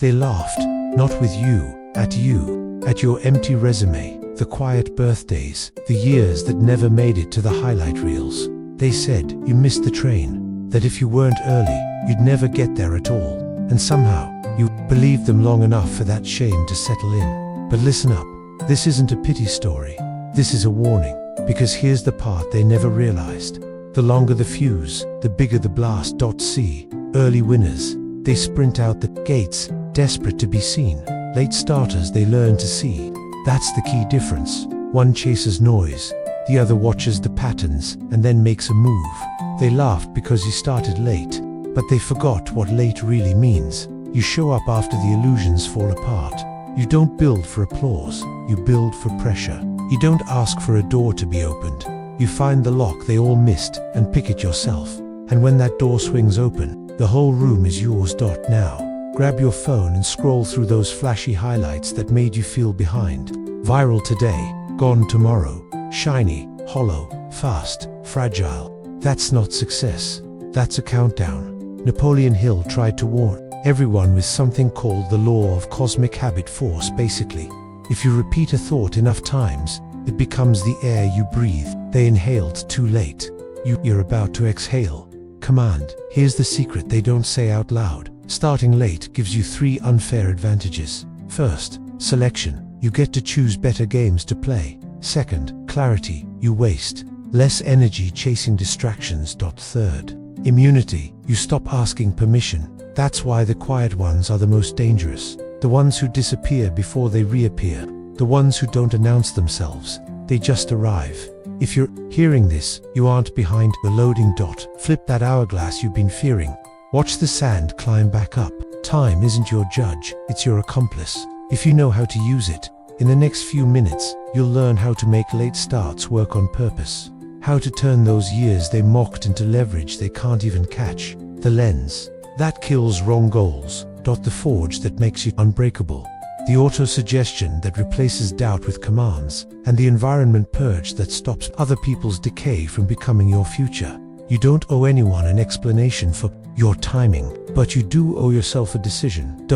They laughed, not with you, at your empty resume, the quiet birthdays, the years that never made it to the highlight reels. They said you missed the train, that if you weren't early, you'd never get there at all. And somehow, you believed them long enough for that shame to settle in. But listen up, this isn't a pity story. This is a warning, because here's the part they never realized. The longer the fuse, the bigger the blast. See, early winners, they sprint out the gates, desperate to be seen. Late starters they learn to see. That's the key difference. One chases noise, the other watches the patterns, and then makes a move. They laughed because you started late, but they forgot what late really means. You show up after the illusions fall apart. You don't build for applause, you build for pressure. You don't ask for a door to be opened. You find the lock they all missed and pick it yourself. And when that door swings open, the whole room is yours. Now, grab your phone and scroll through those flashy highlights that made you feel behind. Viral today, gone tomorrow, shiny, hollow, fast, fragile. That's not success, that's a countdown. Napoleon Hill tried to warn everyone with something called the law of cosmic habit force. Basically, if you repeat a thought enough times, it becomes the air you breathe. They inhaled too late. You're about to exhale. Command. Here's the secret they don't say out loud. Starting late gives you 3 unfair advantages. First, selection. You get to choose better games to play. Second, clarity. You waste less energy chasing distractions. Third, immunity. You stop asking permission. That's why the quiet ones are the most dangerous. The ones who disappear before they reappear. The ones who don't announce themselves. They just arrive. If you're hearing this, you aren't behind the loading dot. Flip that hourglass you've been fearing. Watch the sand climb back up. Time isn't your judge, it's your accomplice. If you know how to use it, in the next few minutes, you'll learn how to make late starts work on purpose. How to turn those years they mocked into leverage they can't even catch. The lens that kills wrong goals. The forge that makes you unbreakable. The auto-suggestion that replaces doubt with commands. And the environment purge that stops other people's decay from becoming your future. You don't owe anyone an explanation for your timing, but you do owe yourself a decision.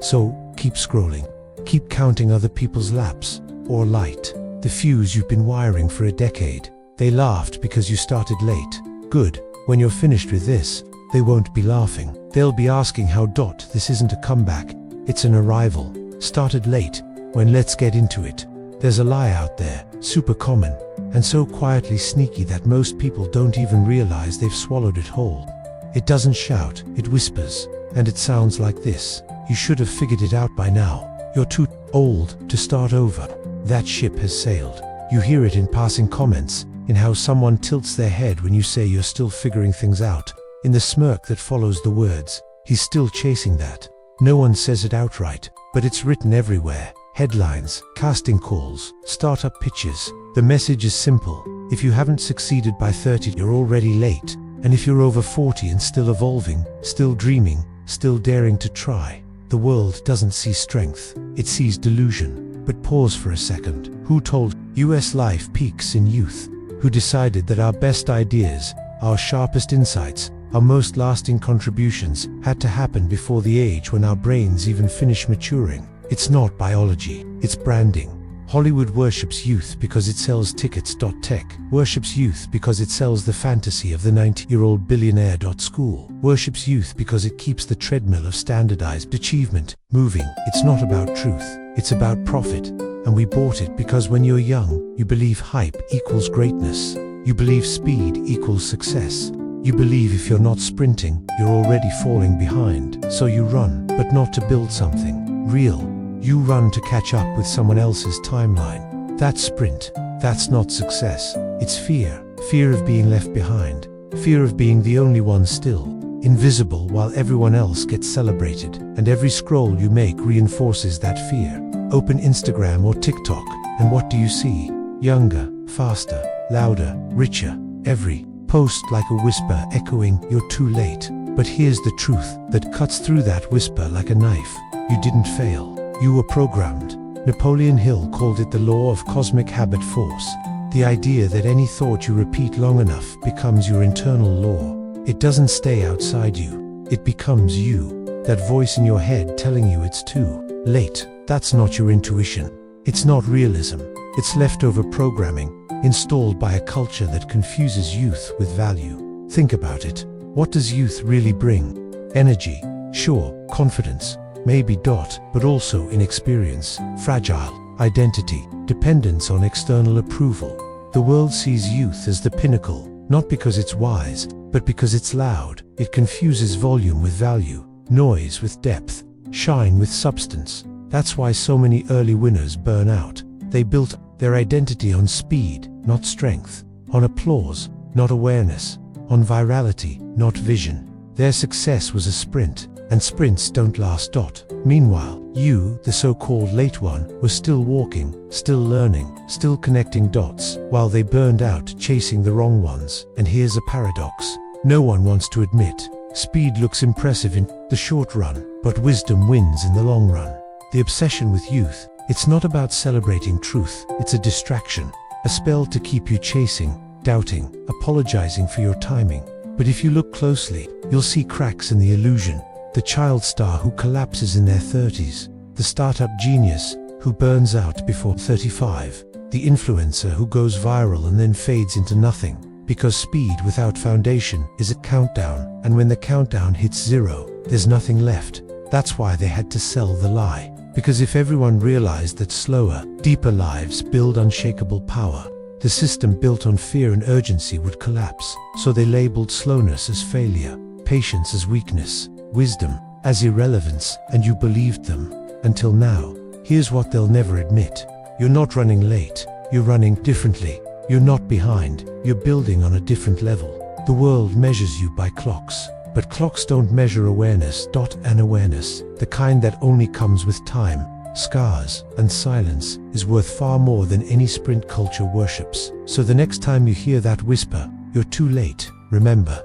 So keep scrolling. Keep counting other people's laps, or light the fuse you've been wiring for a decade. They laughed because you started late. Good. When you're finished with this, they won't be laughing. They'll be asking how. This isn't a comeback, it's an arrival. Started late, when let's get into it. There's a lie out there, super common, and so quietly sneaky that most people don't even realize they've swallowed it whole. It doesn't shout, it whispers, and it sounds like this. You should have figured it out by now. You're too old to start over. That ship has sailed. You hear it in passing comments, in how someone tilts their head when you say you're still figuring things out, in the smirk that follows the words, he's still chasing that. No one says it outright, but it's written everywhere. Headlines, casting calls, startup pitches. The message is simple. If you haven't succeeded by 30, you're already late. And if you're over 40 and still evolving, still dreaming, still daring to try, the world doesn't see strength, it sees delusion. But pause for a second. Who told US life peaks in youth? Who decided that our best ideas, our sharpest insights, our most lasting contributions had to happen before the age when our brains even finish maturing? It's not biology, it's branding. Hollywood worships youth because it sells tickets. Tech worships youth because it sells the fantasy of the 90-year-old billionaire. School worships youth because it keeps the treadmill of standardized achievement moving. It's not about truth, it's about profit. And we bought it because when you're young, you believe hype equals greatness. You believe speed equals success. You believe if you're not sprinting, you're already falling behind. So you run, but not to build something real. You run to catch up with someone else's timeline. That sprint, that's not success. It's fear. Fear of being left behind. Fear of being the only one still invisible while everyone else gets celebrated. And every scroll you make reinforces that fear. Open Instagram or TikTok, and what do you see? Younger, faster, louder, richer. Every post like a whisper echoing, "You're too late." But here's the truth that cuts through that whisper like a knife. You didn't fail. You were programmed. Napoleon Hill called it the law of cosmic habit force. The idea that any thought you repeat long enough becomes your internal law. It doesn't stay outside you. It becomes you. that voice in your head telling you it's too late. That's not your intuition. It's not realism. It's leftover programming, installed by a culture that confuses youth with value. Think about it. What does youth really bring? Energy, sure, confidence, maybe, but also inexperience, fragile, identity, dependence on external approval. The world sees youth as the pinnacle, not because it's wise, but because it's loud. It confuses volume with value, noise with depth, shine with substance. That's why so many early winners burn out. They built their identity on speed, not strength, on applause, not awareness, on virality, not vision. Their success was a sprint, and sprints don't last. Meanwhile, you, the so-called late one, were still walking, still learning, still connecting dots, while they burned out chasing the wrong ones. And here's a paradox. No one wants to admit. Speed looks impressive in the short run, but wisdom wins in the long run. The obsession with youth, it's not about celebrating truth, it's a distraction, a spell to keep you chasing, doubting, apologizing for your timing. But if you look closely, you'll see cracks in the illusion. The child star who collapses in their 30s, the startup genius who burns out before 35, the influencer who goes viral and then fades into nothing. Because speed without foundation is a countdown, and when the countdown hits 0, there's nothing left. That's why they had to sell the lie. Because if everyone realized that slower, deeper lives build unshakable power, the system built on fear and urgency would collapse. So they labeled slowness as failure, patience as weakness, wisdom as irrelevance, and you believed them. Until now. Here's what they'll never admit. You're not running late, you're running differently. You're not behind, you're building on a different level. The world measures you by clocks, but clocks don't measure awareness. And awareness, the kind that only comes with time, scars, and silence, is worth far more than any sprint culture worships. So the next time you hear that whisper, you're too late, remember,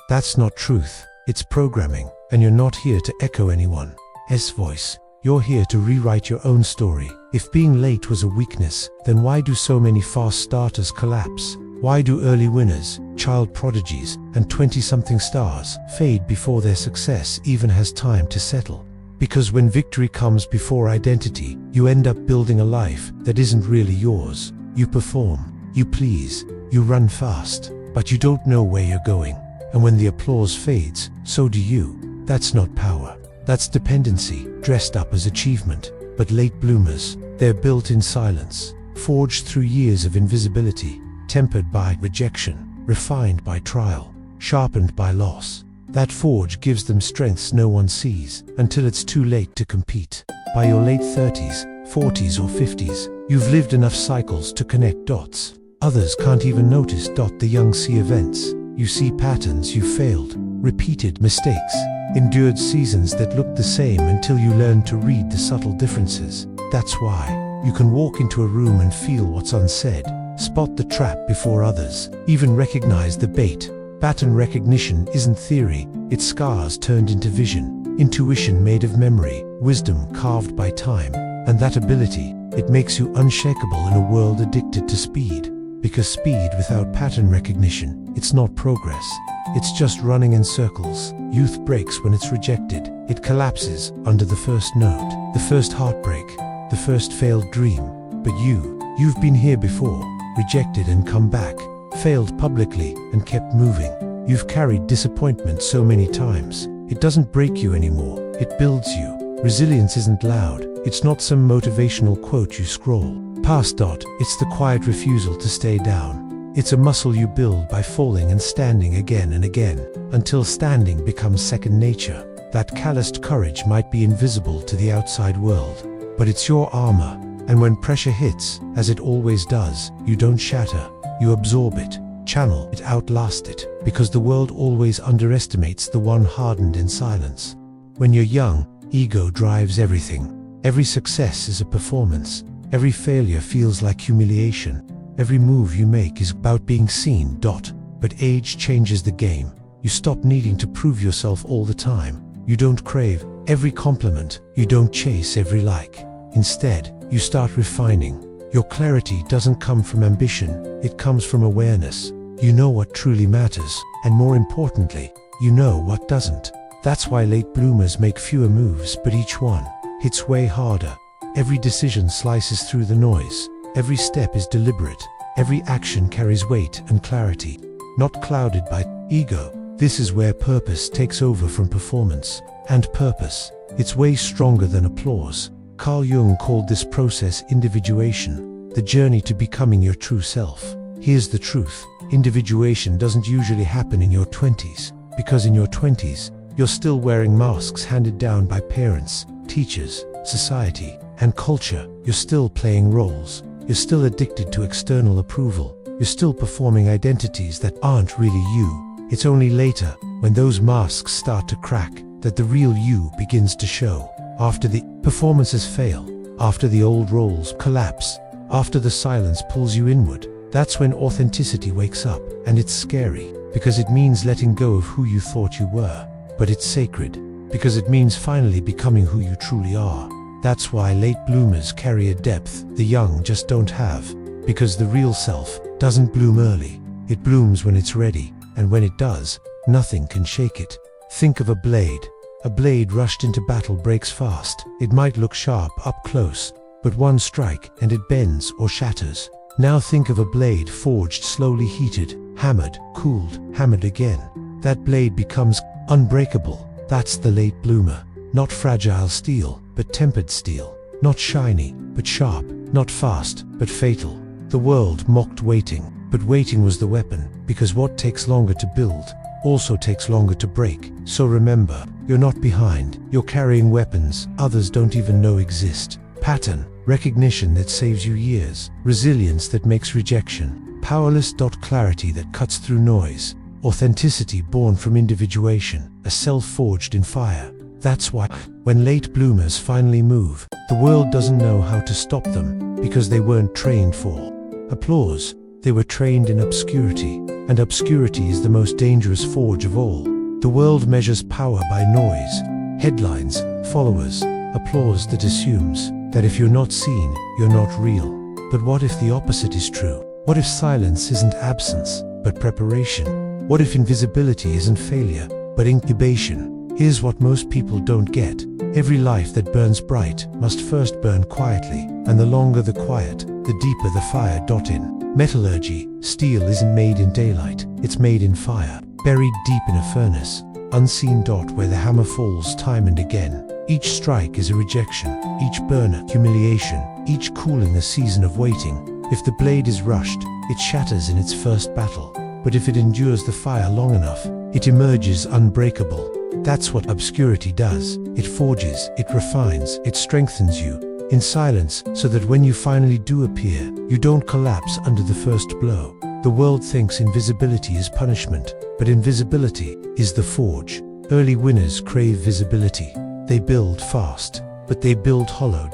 that's not truth, it's programming, and you're not here to echo anyone's voice. You're here to rewrite your own story. If being late was a weakness, then why do so many fast starters collapse? Why do early winners, child prodigies, and 20-something stars fade before their success even has time to settle? Because when victory comes before identity, you end up building a life that isn't really yours. You perform, you please, you run fast, but you don't know where you're going. And when the applause fades, so do you. That's not power. That's dependency, dressed up as achievement. But late bloomers, they're built in silence, forged through years of invisibility, tempered by rejection, refined by trial, sharpened by loss. That forge gives them strengths no one sees, until it's too late to compete. By your late 30s, 40s or 50s, you've lived enough cycles to connect dots. Others can't even notice. The young see events. You see patterns. You failed, repeated mistakes, endured seasons that looked the same until you learned to read the subtle differences. That's why you can walk into a room and feel what's unsaid, spot the trap before others, even recognize the bait. Pattern recognition isn't theory, it's scars turned into vision, intuition made of memory, wisdom carved by time. And that ability, it makes you unshakable in a world addicted to speed. Because speed without pattern recognition, it's not progress. It's just running in circles. Youth breaks when it's rejected. It collapses under the first note, the first heartbreak, the first failed dream. But you've been here before, rejected and come back, failed publicly and kept moving. You've carried disappointment so many times. It doesn't break you anymore, it builds you. Resilience isn't loud, it's not some motivational quote you scroll past. It's the quiet refusal to stay down. It's a muscle you build by falling and standing again and again, until standing becomes second nature. That calloused courage might be invisible to the outside world, but it's your armor, and when pressure hits, as it always does, you don't shatter, you absorb it, channel it, outlast it, because the world always underestimates the one hardened in silence. When you're young, ego drives everything. Every success is a performance. Every failure feels like humiliation. Every move you make is about being seen. But age changes the game. You stop needing to prove yourself all the time. You don't crave every compliment. You don't chase every like. Instead, you start refining. Your clarity doesn't come from ambition, it comes from awareness. You know what truly matters, and more importantly, you know what doesn't. That's why late bloomers make fewer moves, but each one hits way harder. Every decision slices through the noise. Every step is deliberate. Every action carries weight and clarity, not clouded by ego. This is where purpose takes over from performance. And purpose, it's way stronger than applause. Carl Jung called this process individuation, the journey to becoming your true self. Here's the truth. Individuation doesn't usually happen in your 20s, because in your 20s, you're still wearing masks handed down by parents, teachers, society, and culture. You're still playing roles. You're still addicted to external approval. You're still performing identities that aren't really you. It's only later, when those masks start to crack, that the real you begins to show. After the performances fail, after the old roles collapse, after the silence pulls you inward, that's when authenticity wakes up. And it's scary, because it means letting go of who you thought you were. But it's sacred, because it means finally becoming who you truly are. That's why late bloomers carry a depth the young just don't have, because the real self doesn't bloom early. It blooms when it's ready, and when it does, nothing can shake it. Think of a blade. A blade rushed into battle breaks fast. It might look sharp up close, but one strike and it bends or shatters. Now think of a blade forged, slowly heated, hammered, cooled, hammered again. That blade becomes unbreakable. That's the late bloomer. Not fragile steel, but tempered steel. Not shiny, but sharp. Not fast, but fatal. The world mocked waiting, but waiting was the weapon, because what takes longer to build also takes longer to break. So remember, you're not behind. You're carrying weapons others don't even know exist. Pattern, recognition that saves you years. Resilience that makes rejection powerless. Clarity that cuts through noise. Authenticity born from individuation, a self forged in fire. That's why, when late bloomers finally move, the world doesn't know how to stop them, because they weren't trained for applause. They were trained in obscurity, and obscurity is the most dangerous forge of all. The world measures power by noise, headlines, followers, applause that assumes that if you're not seen, you're not real. But what if the opposite is true? What if silence isn't absence, but preparation? What if invisibility isn't failure, but incubation? Here's what most people don't get. Every life that burns bright must first burn quietly, and the longer the quiet, the deeper the fire. In metallurgy, steel isn't made in daylight, it's made in fire, buried deep in a furnace, unseen. Where the hammer falls time and again. Each strike is a rejection, each burn humiliation, each cooling a season of waiting. If the blade is rushed, it shatters in its first battle, but if it endures the fire long enough, it emerges unbreakable. That's what obscurity does. It forges, it refines, it strengthens you in silence, so that when you finally do appear, you don't collapse under the first blow. The world thinks invisibility is punishment, but invisibility is the forge. Early winners crave visibility. They build fast, but they build hollow.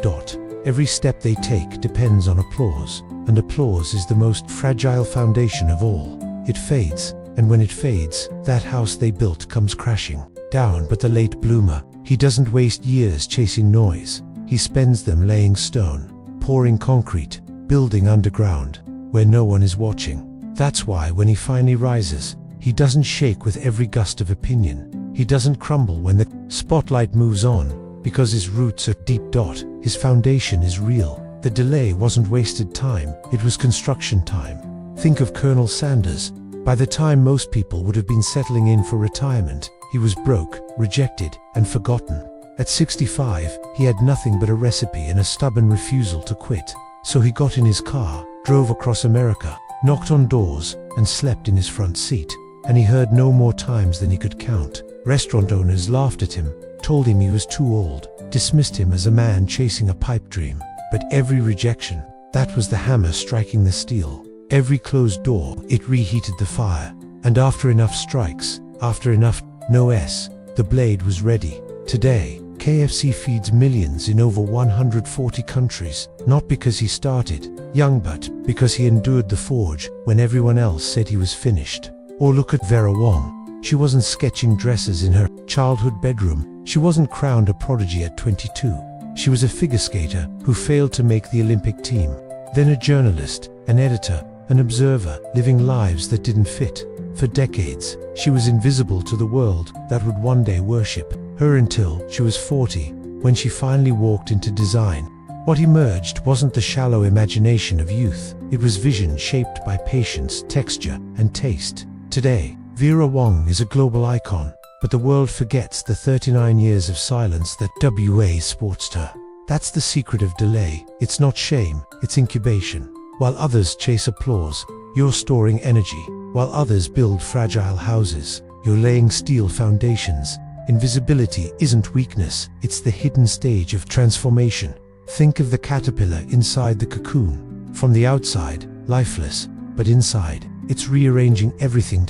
Every step they take depends on applause, and applause is the most fragile foundation of all. It fades, and when it fades, that house they built comes crashing down. But the late bloomer, he doesn't waste years chasing noise. He spends them laying stone, pouring concrete, building underground, where no one is watching. That's why when he finally rises, he doesn't shake with every gust of opinion. He doesn't crumble when the spotlight moves on, because his roots are deep. His foundation is real. The delay wasn't wasted time, it was construction time. Think of Colonel Sanders. By the time most people would have been settling in for retirement, he was broke, rejected, and forgotten. At 65, he had nothing but a recipe and a stubborn refusal to quit. So he got in his car, drove across America, knocked on doors, and slept in his front seat. And he heard no more times than he could count. Restaurant owners laughed at him, told him he was too old, dismissed him as a man chasing a pipe dream. But every rejection, that was the hammer striking the steel. Every closed door, it reheated the fire. And after enough strikes, after enough no's, the blade was ready. Today, KFC feeds millions in over 140 countries, not because he started young, but because he endured the forge when everyone else said he was finished. Or look at Vera Wang. She wasn't sketching dresses in her childhood bedroom. She wasn't crowned a prodigy at 22. She was a figure skater who failed to make the Olympic team. Then a journalist, an editor, an observer, living lives that didn't fit. For decades, she was invisible to the world that would one day worship her until she was 40, when she finally walked into design. What emerged wasn't the shallow imagination of youth, it was vision shaped by patience, texture, and taste. Today, Vera Wang is a global icon, but the world forgets the 39 years of silence that WA sportsed her. That's the secret of delay. It's not shame, it's incubation. While others chase applause, you're storing energy. While others build fragile houses, you're laying steel foundations. Invisibility isn't weakness, it's the hidden stage of transformation. Think of the caterpillar inside the cocoon. From the outside, lifeless, but inside, it's rearranging everything.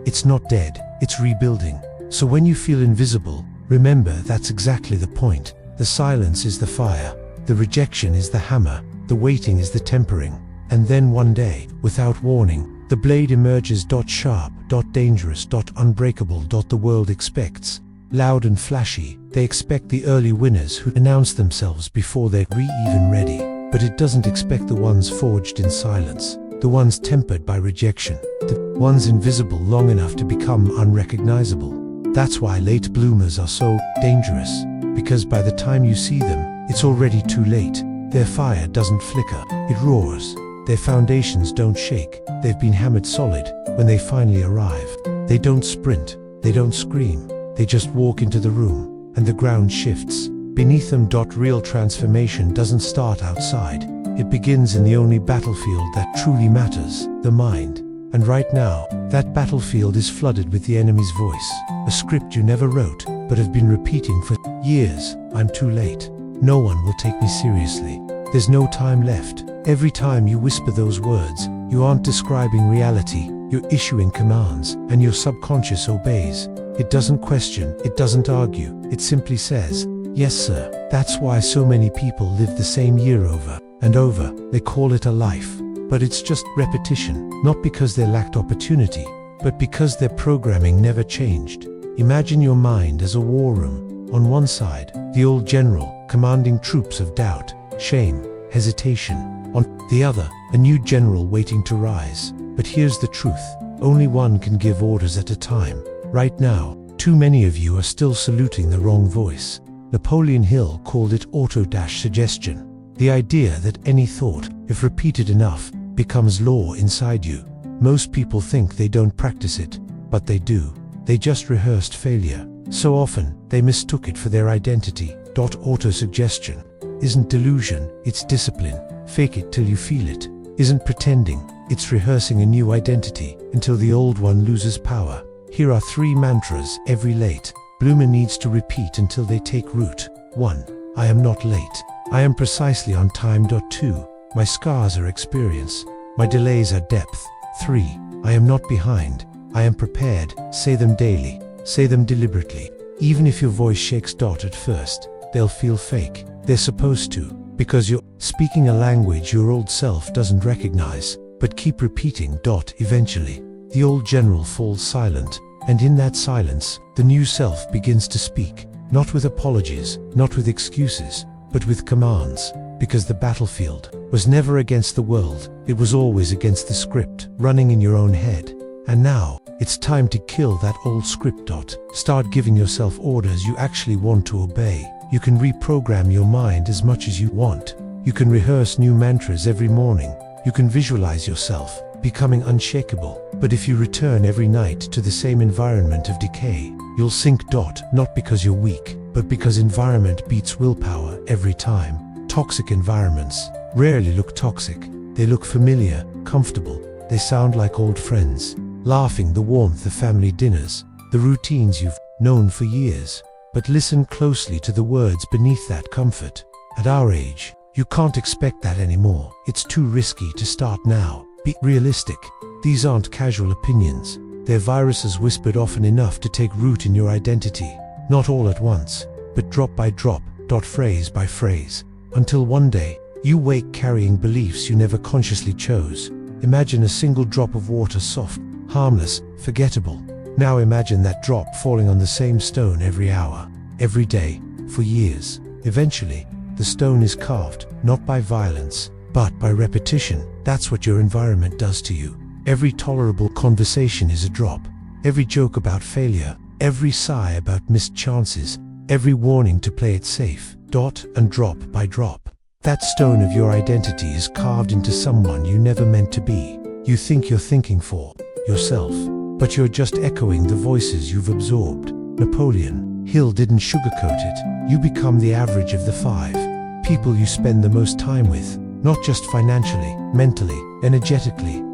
It's not dead, it's rebuilding. So when you feel invisible, remember that's exactly the point. The silence is the fire, the rejection is the hammer, the waiting is the tempering. And then one day, without warning, the blade emerges. Sharp, dangerous, unbreakable. The world expects. Loud and flashy, they expect the early winners who announce themselves before they're even ready. But it doesn't expect the ones forged in silence, the ones tempered by rejection, the ones invisible long enough to become unrecognizable. That's why late bloomers are so dangerous, because by the time you see them, it's already too late. Their fire doesn't flicker, it roars. Their foundations don't shake, they've been hammered solid. When they finally arrive, they don't sprint, they don't scream, they just walk into the room, and the ground shifts beneath them. Real transformation doesn't start outside, it begins in the only battlefield that truly matters, the mind. And right now, that battlefield is flooded with the enemy's voice, a script you never wrote, but have been repeating for years. I'm too late. No one will take me seriously. There's no time left. Every time you whisper those words, you aren't describing reality, you're issuing commands, and your subconscious obeys. It doesn't question, it doesn't argue, it simply says, yes sir. That's why so many people live the same year over and over. They call it a life. But it's just repetition, not because they lacked opportunity, but because their programming never changed. Imagine your mind as a war room. On one side, the old general, commanding troops of doubt, shame, hesitation. On the other, a new general waiting to rise. But here's the truth, only one can give orders at a time. Right now, too many of you are still saluting the wrong voice. Napoleon Hill called it auto-suggestion. The idea that any thought, if repeated enough, becomes law inside you. Most people think they don't practice it, but they do. They just rehearsed failure. So often, they mistook it for their identity. Auto-suggestion isn't delusion, it's discipline. Fake it till you feel it isn't pretending, it's rehearsing a new identity until the old one loses power. Here are 3 mantras every late bloomer needs to repeat until they take root. 1. I am not late. I am precisely on time. 2. My scars are experience. My delays are depth. 3. I am not behind. I am prepared. Say them daily. Say them deliberately. Even if your voice shakes. At first, they'll feel fake. They're supposed to, because you're speaking a language your old self doesn't recognize. But keep repeating. Eventually, the old general falls silent, and in that silence, the new self begins to speak. Not with apologies, not with excuses, but with commands. Because the battlefield was never against the world, it was always against the script running in your own head. And now, it's time to kill that old script. Start giving yourself orders you actually want to obey. You can reprogram your mind as much as you want. You can rehearse new mantras every morning. You can visualize yourself becoming unshakable. But if you return every night to the same environment of decay, you'll sink. Not because you're weak, but because environment beats willpower every time. Toxic environments rarely look toxic. They look familiar, comfortable. They sound like old friends. Laughing, the warmth of family dinners, the routines you've known for years. But listen closely to the words beneath that comfort. At our age, you can't expect that anymore. It's too risky to start now. Be realistic. These aren't casual opinions. They're viruses whispered often enough to take root in your identity. Not all at once, but drop by drop, phrase by phrase. Until one day, you wake carrying beliefs you never consciously chose. Imagine a single drop of water, soft, harmless, forgettable. Now imagine that drop falling on the same stone every hour, every day, for years. Eventually, the stone is carved, not by violence, but by repetition. That's what your environment does to you. Every tolerable conversation is a drop. Every joke about failure, every sigh about missed chances, every warning to play it safe, dot and drop by drop. That stone of your identity is carved into someone you never meant to be. You think you're thinking for yourself, but you're just echoing the voices you've absorbed. Napoleon Hill didn't sugarcoat it. You become the average of the 5 people you spend the most time with, not just financially, mentally, energetically,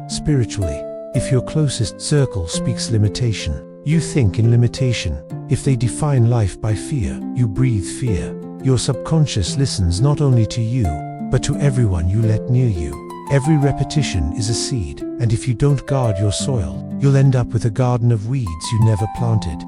spiritually. If your closest circle speaks limitation, you think in limitation. If they define life by fear, you breathe fear. Your subconscious listens not only to you, but to everyone you let near you. Every repetition is a seed, and if you don't guard your soil, you'll end up with a garden of weeds you never planted.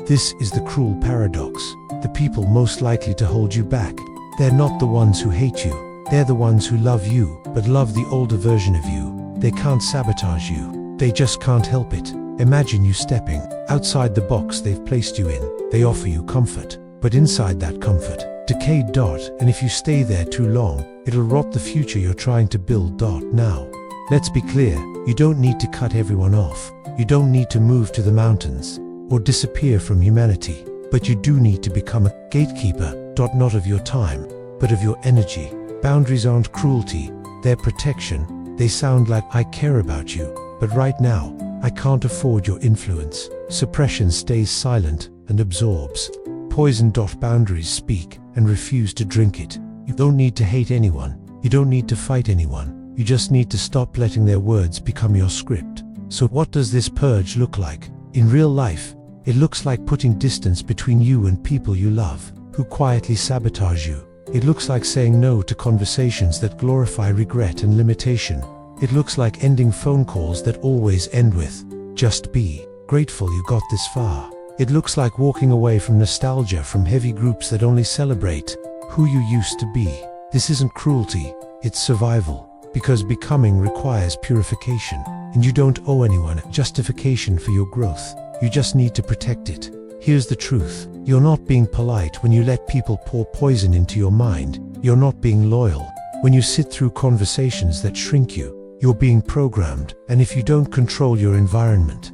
This is the cruel paradox. The people most likely to hold you back, they're not the ones who hate you. They're the ones who love you, but love the older version of you. They can't sabotage you. They just can't help it. Imagine you stepping outside the box they've placed you in. They offer you comfort, but inside that comfort, decayed dot, and if you stay there too long, it'll rot the future you're trying to build dot now. Let's be clear, you don't need to cut everyone off. You don't need to move to the mountains or disappear from humanity, but you do need to become a gatekeeper dot, not of your time, but of your energy. Boundaries aren't cruelty, they're protection. They sound like I care about you, but right now, I can't afford your influence. Suppression stays silent and absorbs. Poison dot, boundaries speak and refuse to drink it. You don't need to hate anyone. You don't need to fight anyone. You just need to stop letting their words become your script. So what does this purge look like? In real life, it looks like putting distance between you and people you love, who quietly sabotage you. It looks like saying no to conversations that glorify regret and limitation. It looks like ending phone calls that always end with, "Just be grateful you got this far." It looks like walking away from nostalgia, from heavy groups that only celebrate who you used to be. This isn't cruelty, it's survival, because becoming requires purification, and you don't owe anyone a justification for your growth. You just need to protect it. Here's the truth. You're not being polite when you let people pour poison into your mind. You're not being loyal when you sit through conversations that shrink you. You're being programmed, and if you don't control your environment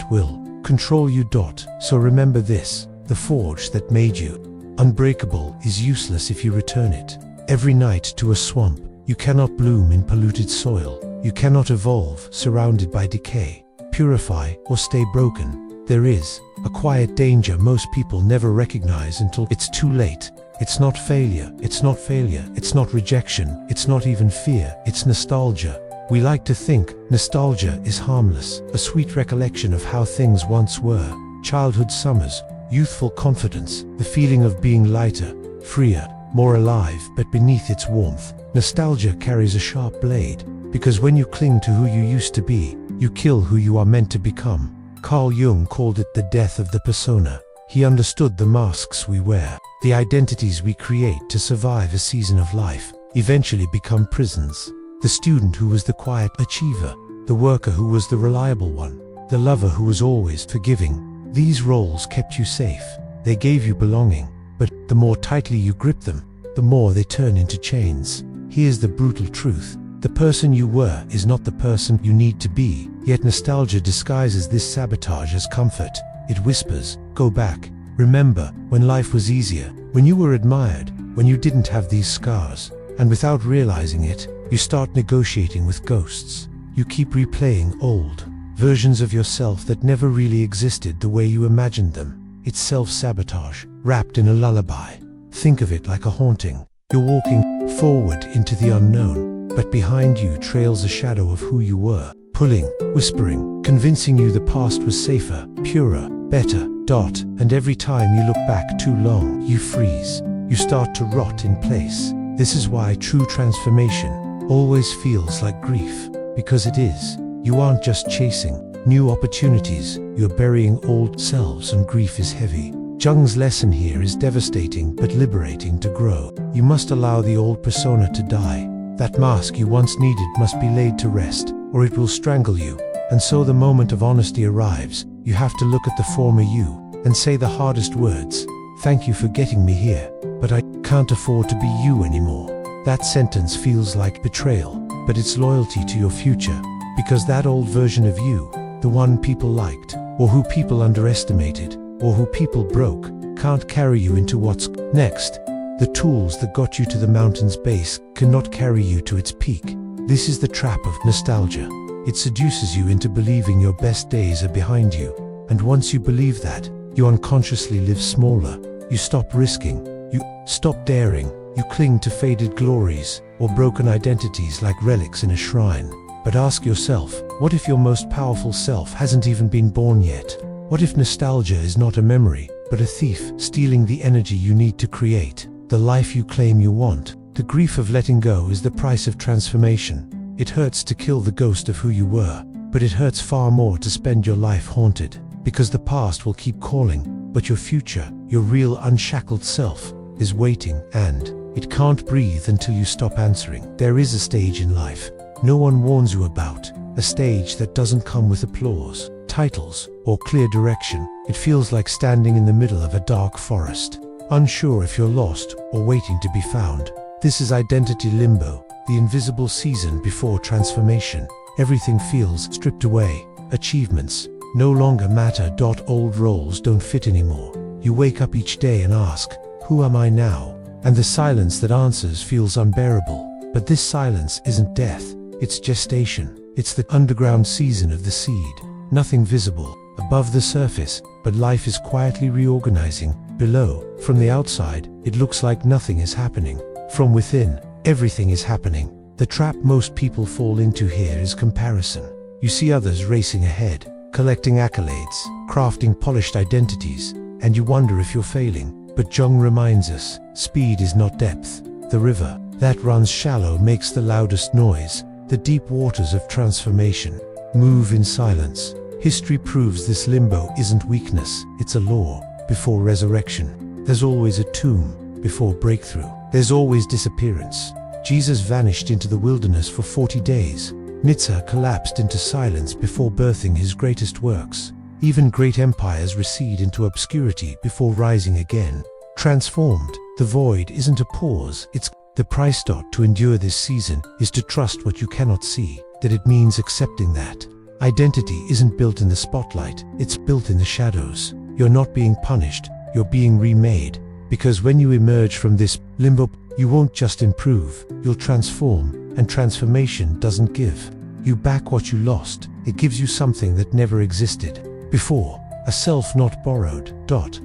will control you dot. So remember this, the forge that made you unbreakable is useless if you return it every night to a swamp. You cannot bloom in polluted soil. You cannot evolve surrounded by decay, purify, or stay broken. There is a quiet danger most people never recognize until it's too late. It's not failure, it's not rejection, it's not even fear, it's nostalgia. We like to think nostalgia is harmless, a sweet recollection of how things once were. Childhood summers, youthful confidence, the feeling of being lighter, freer, more alive, but beneath its warmth, nostalgia carries a sharp blade, because when you cling to who you used to be, you kill who you are meant to become. Carl Jung called it the death of the persona. He understood the masks we wear, the identities we create to survive a season of life, eventually become prisons. The student who was the quiet achiever, the worker who was the reliable one, the lover who was always forgiving. These roles kept you safe. They gave you belonging, but the more tightly you grip them, the more they turn into chains. Here's the brutal truth. The person you were is not the person you need to be, yet nostalgia disguises this sabotage as comfort. It whispers, go back. Remember when life was easier, when you were admired, when you didn't have these scars. And without realizing it, you start negotiating with ghosts. You keep replaying old versions of yourself that never really existed the way you imagined them. It's self-sabotage, wrapped in a lullaby. Think of it like a haunting. You're walking forward into the unknown, but behind you trails a shadow of who you were, pulling, whispering, convincing you the past was safer, purer, better, dot. And every time you look back too long, you freeze. You start to rot in place. This is why true transformation always feels like grief, because it is. You aren't just chasing new opportunities, you're burying old selves, and grief is heavy. Jung's lesson here is devastating but liberating. To grow, you must allow the old persona to die. That mask you once needed must be laid to rest, or it will strangle you. And so the moment of honesty arrives. You have to look at the former you and say the hardest words. Thank you for getting me here, but I can't afford to be you anymore. That sentence feels like betrayal, but it's loyalty to your future. Because that old version of you, the one people liked, or who people underestimated, or who people broke, can't carry you into what's next. The tools that got you to the mountain's base cannot carry you to its peak. This is the trap of nostalgia. It seduces you into believing your best days are behind you. And once you believe that, you unconsciously live smaller. You stop risking. You stop daring. You cling to faded glories or broken identities like relics in a shrine. But ask yourself, what if your most powerful self hasn't even been born yet? What if nostalgia is not a memory, but a thief stealing the energy you need to create the life you claim you want? The grief of letting go is the price of transformation. It hurts to kill the ghost of who you were, but it hurts far more to spend your life haunted, because the past will keep calling, but your future, your real unshackled self, is waiting, and it can't breathe until you stop answering. There is a stage in life no one warns you about, a stage that doesn't come with applause, titles, or clear direction. It feels like standing in the middle of a dark forest, unsure if you're lost or waiting to be found. This is identity limbo, the invisible season before transformation. Everything feels stripped away. Achievements no longer matter. Old roles don't fit anymore. You wake up each day and ask, who am I now? And the silence that answers feels unbearable. But this silence isn't death, it's gestation. It's the underground season of the seed. Nothing visible above the surface, but life is quietly reorganizing below. From the outside, it looks like nothing is happening. From within, everything is happening. The trap most people fall into here is comparison. You see others racing ahead, collecting accolades, crafting polished identities, and you wonder if you're failing. But Jung reminds us, speed is not depth. The river that runs shallow makes the loudest noise. The deep waters of transformation move in silence. History proves this limbo isn't weakness, it's a law. Before resurrection, there's always a tomb. Before breakthrough, there's always disappearance. Jesus vanished into the wilderness for 40 days. Nietzsche collapsed into silence before birthing his greatest works. Even great empires recede into obscurity before rising again. Transformed, the void isn't a pause, it's the price. To endure this season is to trust what you cannot see, that it means accepting that identity isn't built in the spotlight, it's built in the shadows. You're not being punished, you're being remade. Because when you emerge from this limbo, you won't just improve, you'll transform, and transformation doesn't give you back what you lost, it gives you something that never existed before. A self not borrowed,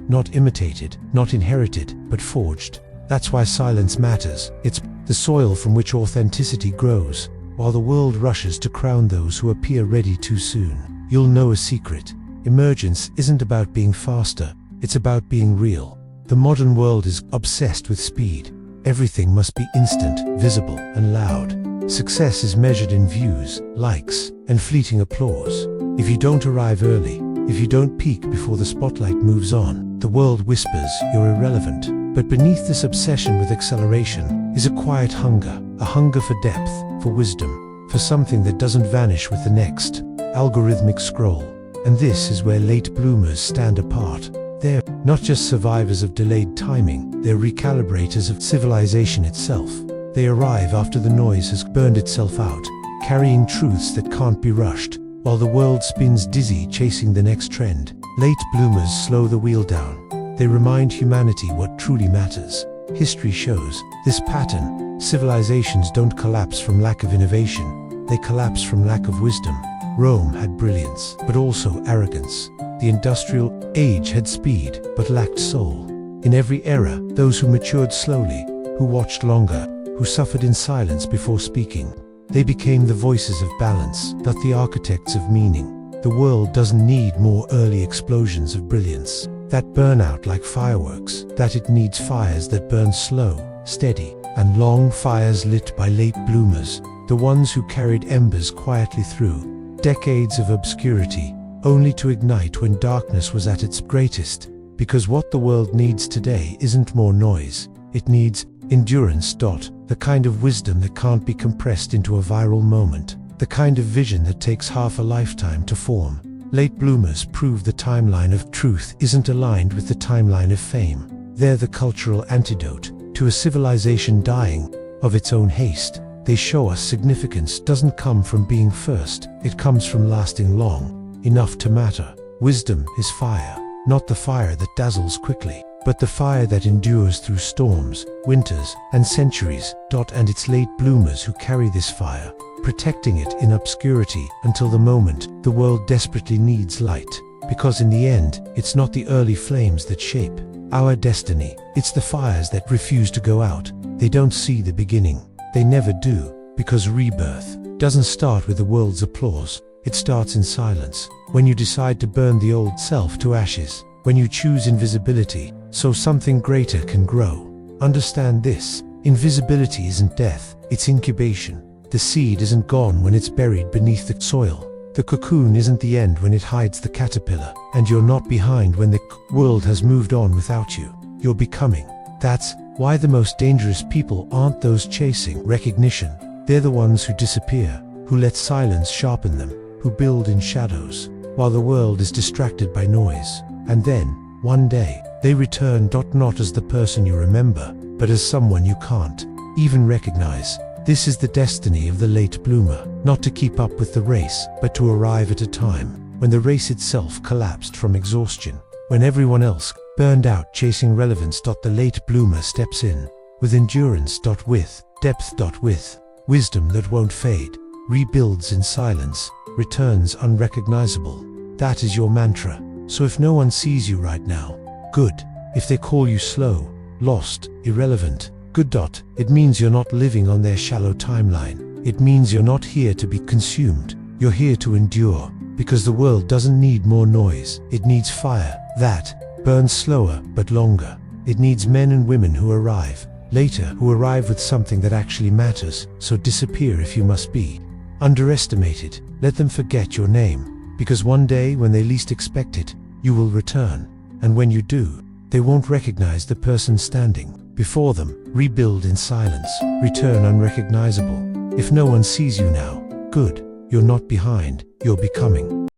not imitated, not inherited, but forged. That's why silence matters. It's the soil from which authenticity grows. While the world rushes to crown those who appear ready too soon, you'll know a secret. Emergence isn't about being faster, it's about being real. The modern world is obsessed with speed. Everything must be instant, visible, and loud. Success is measured in views, likes, and fleeting applause. If you don't arrive early, if you don't peak before the spotlight moves on, the world whispers you're irrelevant. But beneath this obsession with acceleration is a quiet hunger, a hunger for depth, for wisdom, for something that doesn't vanish with the next algorithmic scroll. And this is where late bloomers stand apart. They're not just survivors of delayed timing, they're recalibrators of civilization itself. They arrive after the noise has burned itself out, carrying truths that can't be rushed, while the world spins dizzy chasing the next trend. Late bloomers slow the wheel down. They remind humanity what truly matters. History shows this pattern. Civilizations don't collapse from lack of innovation, they collapse from lack of wisdom. Rome had brilliance, but also arrogance. The industrial age had speed, but lacked soul. In every era, those who matured slowly, who watched longer, who suffered in silence before speaking, they became the voices of balance, not the architects of meaning. The world doesn't need more early explosions of brilliance that burn out like fireworks, that it needs fires that burn slow, steady, and long, fires lit by late bloomers, the ones who carried embers quietly through decades of obscurity, only to ignite when darkness was at its greatest. Because what the world needs today isn't more noise, it needs endurance. The kind of wisdom that can't be compressed into a viral moment, the kind of vision that takes half a lifetime to form. Late bloomers prove the timeline of truth isn't aligned with the timeline of fame. They're the cultural antidote to a civilization dying of its own haste. They show us significance doesn't come from being first, it comes from lasting long enough to matter. Wisdom is fire, not the fire that dazzles quickly, but the fire that endures through storms, winters, and centuries. And it's late bloomers who carry this fire, protecting it in obscurity until the moment the world desperately needs light. Because in the end, it's not the early flames that shape our destiny, it's the fires that refuse to go out. They don't see the beginning. They never do, because rebirth doesn't start with the world's applause. It starts in silence, when you decide to burn the old self to ashes, when you choose invisibility, so something greater can grow. Understand this, invisibility isn't death, it's incubation. The seed isn't gone when it's buried beneath the soil. The cocoon isn't the end when it hides the caterpillar, and you're not behind when the world has moved on without you. You're becoming. That's why the most dangerous people aren't those chasing recognition. They're the ones who disappear, who let silence sharpen them, who build in shadows, while the world is distracted by noise. And then, one day, they return not as the person you remember, but as someone you can't even recognize. This is the destiny of the late bloomer, not to keep up with the race, but to arrive at a time when the race itself collapsed from exhaustion, when everyone else burned out chasing relevance. The late bloomer steps in, with endurance. With depth. With wisdom that won't fade, rebuilds in silence, returns unrecognizable. That is your mantra. So if no one sees you right now, good. If they call you slow, lost, irrelevant, good. It means you're not living on their shallow timeline. It means you're not here to be consumed. You're here to endure, because the world doesn't need more noise. It needs fire that burns slower but longer. It needs men and women who arrive later, who arrive with something that actually matters. So disappear if you must be. Underestimated. Let them forget your name, because one day when they least expect it, you will return. And when you do, they won't recognize the person standing before them. Rebuild in silence, return unrecognizable. If no one sees you now, good. You're not behind, you're becoming.